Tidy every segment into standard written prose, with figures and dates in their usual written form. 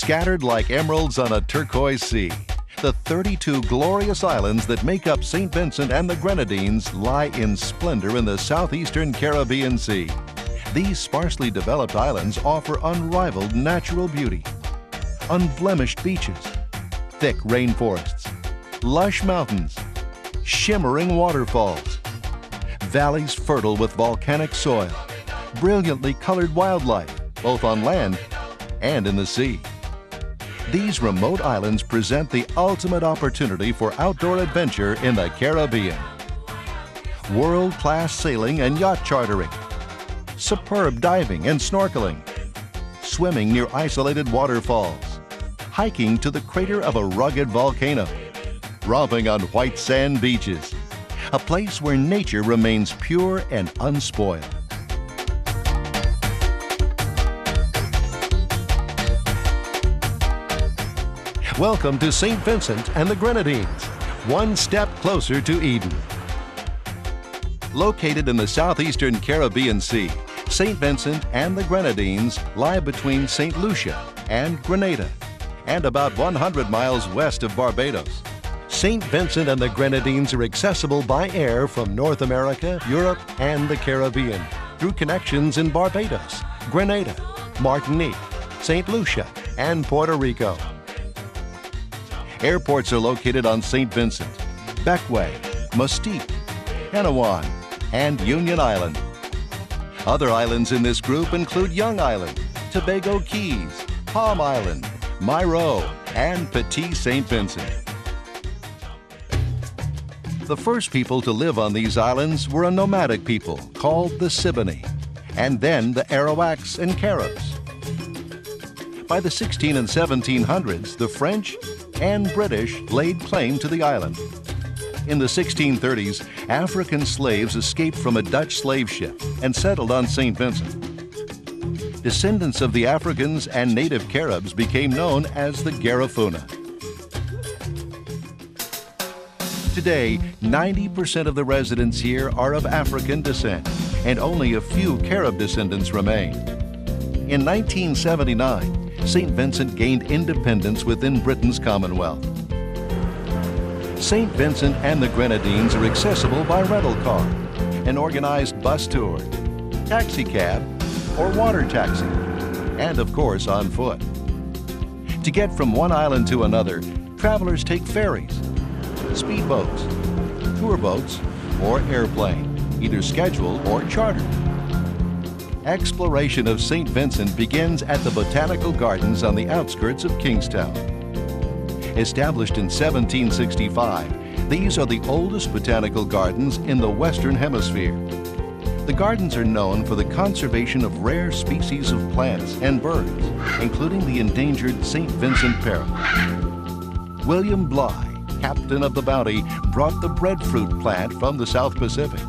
scattered like emeralds on a turquoise sea. The 32 glorious islands that make up St. Vincent and the Grenadines lie in splendor in the southeastern Caribbean Sea. These sparsely developed islands offer unrivaled natural beauty. Unblemished beaches, thick rainforests, lush mountains, shimmering waterfalls, valleys fertile with volcanic soil, brilliantly colored wildlife, both on land and in the sea. These remote islands present the ultimate opportunity for outdoor adventure in the Caribbean. World-class sailing and yacht chartering, superb diving and snorkeling, swimming near isolated waterfalls, hiking to the crater of a rugged volcano, romping on white sand beaches, a place where nature remains pure and unspoiled. Welcome to St. Vincent and the Grenadines, one step closer to Eden. Located in the southeastern Caribbean Sea, St. Vincent and the Grenadines lie between St. Lucia and Grenada, and about 100 miles west of Barbados. St. Vincent and the Grenadines are accessible by air from North America, Europe, and the Caribbean through connections in Barbados, Grenada, Martinique, St. Lucia, and Puerto Rico. Airports are located on St. Vincent, Bequia, Mustique, Anawan, and Union Island. Other islands in this group include Young Island, Tobago Keys, Palm Island, Mairo, and Petit St. Vincent. The first people to live on these islands were a nomadic people called the Siboney, and then the Arawaks and Caribs. By the 1600s and 1700s, the French and British laid claim to the island. In the 1630s, African slaves escaped from a Dutch slave ship and settled on St. Vincent. Descendants of the Africans and native Caribs became known as the Garifuna. Today, 90% of the residents here are of African descent, and only a few Carib descendants remain. In 1979, St. Vincent gained independence within Britain's Commonwealth. St. Vincent and the Grenadines are accessible by rental car, an organized bus tour, taxi cab, or water taxi, and of course on foot. To get from one island to another, travelers take ferries, speedboats, tour boats, or airplane, either scheduled or chartered. Exploration of St. Vincent begins at the Botanical Gardens on the outskirts of Kingstown. Established in 1765, these are the oldest botanical gardens in the Western Hemisphere. The gardens are known for the conservation of rare species of plants and birds, including the endangered St. Vincent parrot. William Bligh, captain of the Bounty, brought the breadfruit plant from the South Pacific.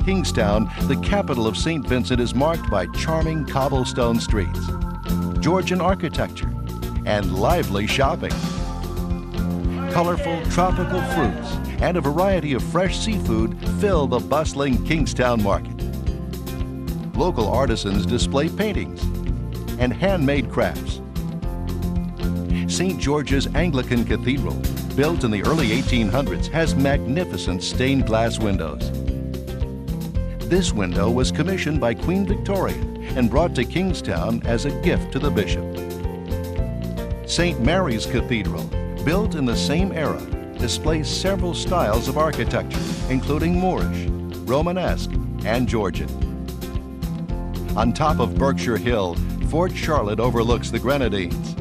Kingstown, the capital of St. Vincent, is marked by charming cobblestone streets, Georgian architecture, and lively shopping. Colorful tropical fruits and a variety of fresh seafood fill the bustling Kingstown market. Local artisans display paintings and handmade crafts. St. George's Anglican Cathedral, built in the early 1800s, has magnificent stained glass windows. This window was commissioned by Queen Victoria and brought to Kingstown as a gift to the bishop. St. Mary's Cathedral, built in the same era, displays several styles of architecture, including Moorish, Romanesque, and Georgian. On top of Berkshire Hill, Fort Charlotte overlooks the Grenadines.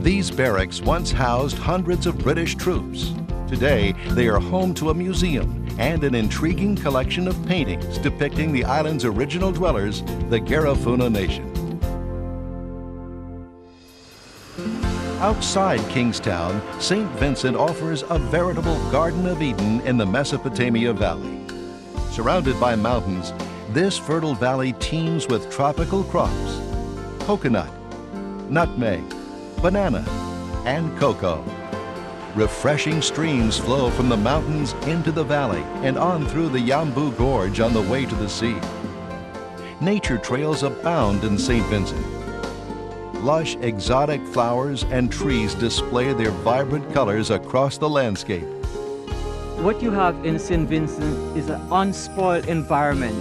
These barracks once housed hundreds of British troops. Today, they are home to a museum and an intriguing collection of paintings depicting the island's original dwellers, the Garifuna Nation. Outside Kingstown, St. Vincent offers a veritable Garden of Eden in the Mesopotamia Valley. Surrounded by mountains, this fertile valley teems with tropical crops: coconut, nutmeg, banana, and cocoa. Refreshing streams flow from the mountains into the valley and on through the Yambu Gorge on the way to the sea. Nature trails abound in St. Vincent. lush, exotic flowers and trees display their vibrant colors across the landscape. What you have in St. Vincent is an unspoiled environment.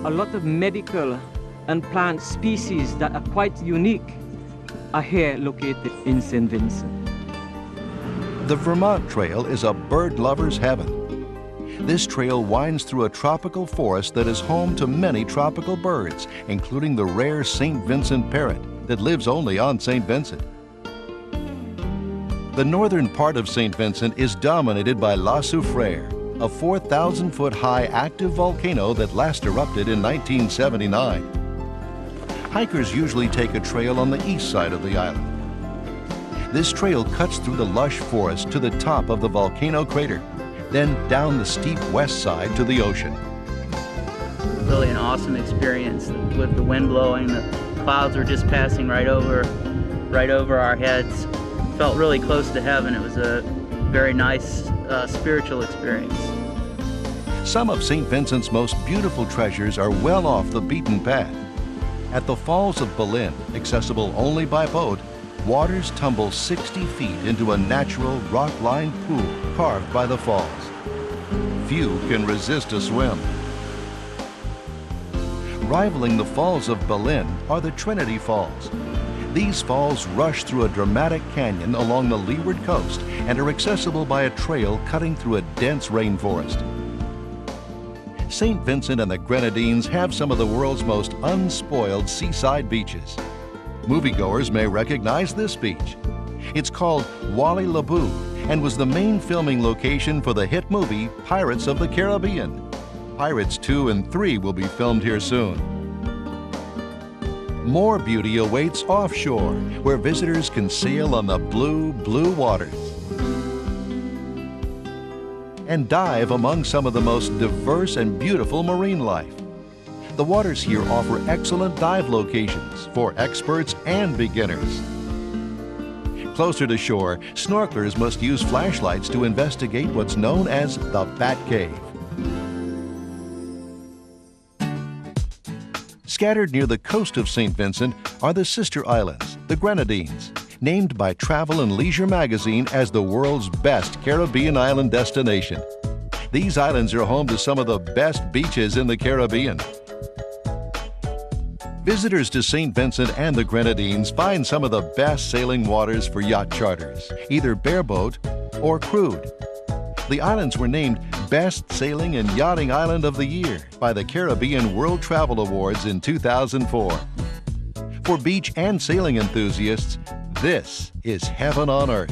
A lot of medical and plant species that are quite unique are here located in St. Vincent. The Vermont Trail is a bird lover's heaven. This trail winds through a tropical forest that is home to many tropical birds, including the rare St. Vincent parrot that lives only on St. Vincent. The northern part of St. Vincent is dominated by La Soufriere, a 4,000-foot high active volcano that last erupted in 1979. Hikers usually take a trail on the east side of the island. This trail cuts through the lush forest to the top of the volcano crater, then down the steep west side to the ocean. Really an awesome experience with the wind blowing. The clouds were just passing right over our heads. Felt really close to heaven. It was a very nice spiritual experience. Some of St. Vincent's most beautiful treasures are well off the beaten path. At the Falls of Belen, accessible only by boat, waters tumble 60 feet into a natural rock-lined pool carved by the falls. Few can resist a swim. Rivaling the Falls of Belen are the Trinity Falls. These falls rush through a dramatic canyon along the leeward coast and are accessible by a trail cutting through a dense rainforest. St. Vincent and the Grenadines have some of the world's most unspoiled seaside beaches. Moviegoers may recognize this beach. It's called Wally Laboo and was the main filming location for the hit movie Pirates of the Caribbean. Pirates 2 and 3 will be filmed here soon. More beauty awaits offshore, where visitors can sail on the blue, blue waters and dive among some of the most diverse and beautiful marine life. The waters here offer excellent dive locations for experts and beginners. Closer to shore, snorkelers must use flashlights to investigate what's known as the Bat Cave. Scattered near the coast of St. Vincent are the sister islands, the Grenadines, named by Travel and Leisure magazine as the world's best Caribbean island destination. These islands are home to some of the best beaches in the Caribbean. Visitors to St. Vincent and the Grenadines find some of the best sailing waters for yacht charters, either bareboat or crewed. The islands were named Best Sailing and Yachting Island of the Year by the Caribbean World Travel Awards in 2004. For beach and sailing enthusiasts, this is heaven on earth.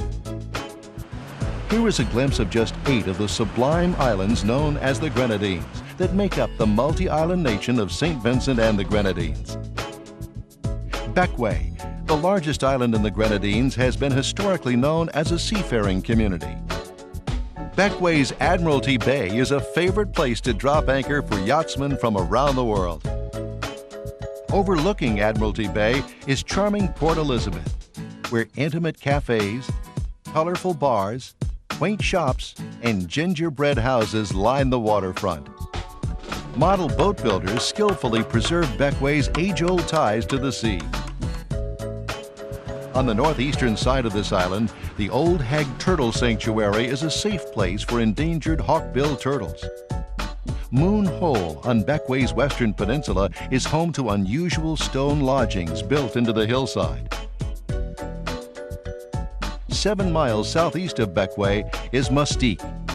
Here is a glimpse of just 8 of the sublime islands known as the Grenadines that make up the multi-island nation of St. Vincent and the Grenadines. Bequia, the largest island in the Grenadines, has been historically known as a seafaring community. Bequia's Admiralty Bay is a favorite place to drop anchor for yachtsmen from around the world. Overlooking Admiralty Bay is charming Port Elizabeth, where intimate cafes, colorful bars, quaint shops, and gingerbread houses line the waterfront. Model boat builders skillfully preserve Bequia's age-old ties to the sea. On the northeastern side of this island, the Old Hag Turtle Sanctuary is a safe place for endangered hawk-billed turtles. Moon Hole on Bequia's western peninsula is home to unusual stone lodgings built into the hillside. 7 miles southeast of Bequia is Mustique,